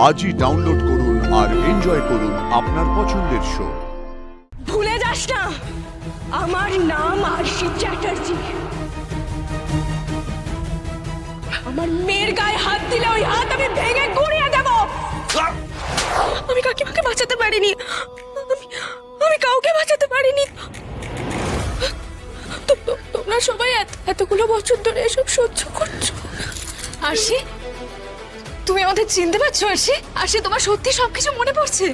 আজই ডাউনলোড করুন আর এনজয় করুন আপনার পছন্দের শো। ভুলে যাস না, আমার নাম আরশি চ্যাটার্জি। আমার মেয়ের গায়ে হাত দিলে ওই হাত আমি ভেঙে গুঁড়িয়ে দেব। আমি কাকিমাকে বাঁচাতে পারিনি, আমি কাউকে বাঁচাতে পারিনি। তোমরা সবাই এতগুলো বছর ধরে এসব সহ্য করছো। আরশি, তুমি আমাদের চিনতে পারছো? আরশি, আরশি, তোমার সত্যি সবকিছু মনে পড়ছে?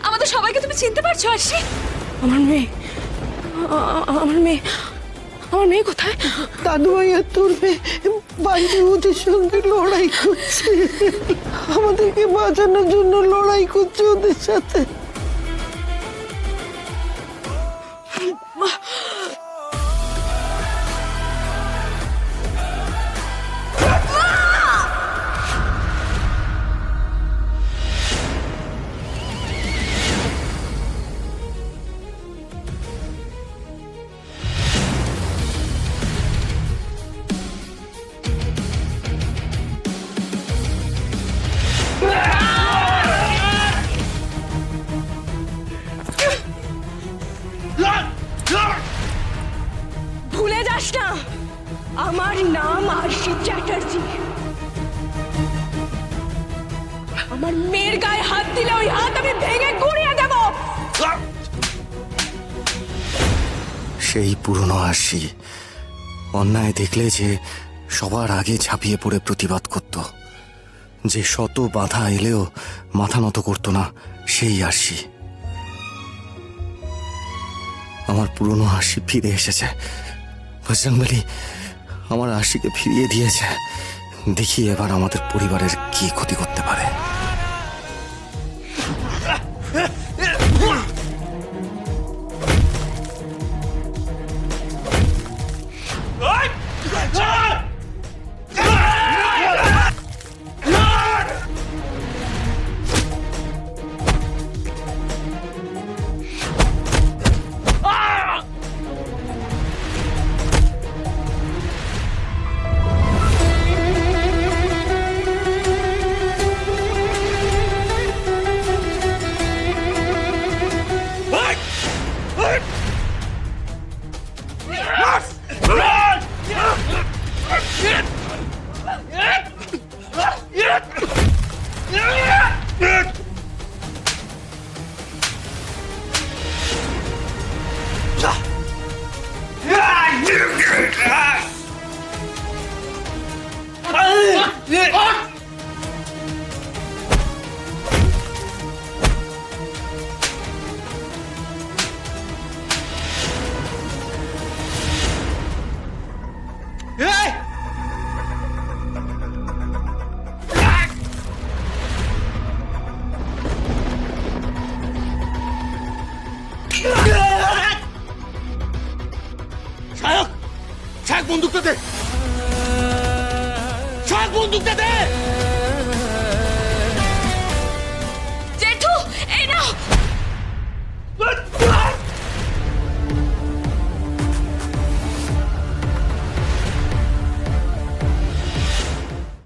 আমাদের সবাইকে তুমি চিনতে পারছো? আরশি, আমার মেয়ে, আমার মেয়ে, আমার মেয়ে কোথায়? দাদু ভাই আর তোর মেয়ে বাইরে ওদের সঙ্গে লড়াই করছে, আমাদেরকে বাঁচানোর জন্য লড়াই করছে ওদের সাথে। ভুলে যাস না, আমার নাম আরশি চ্যাটার্জি। আমার মেয়ের গায়ে হাত দিলে ওই হাত আমি ভেঙে গুঁড়িয়ে দেব। সেই পুরনো আরশি, অন্যায় দেখলে যে সবার আগে ঝাঁপিয়ে পড়ে প্রতিবাদ করত, যে শত বাধা এলেও মাথা নত করত না, সেই আরশি। আমার পুরনো আরশি ফিরে এসেছে। বজরংবলী আমার আরশিকে ফিরিয়ে দিয়েছে। দেখি এবার আমাদের পরিবারের কি ক্ষতি করতে পারে। বন্দুকটা দে, বন্দুকটা দে।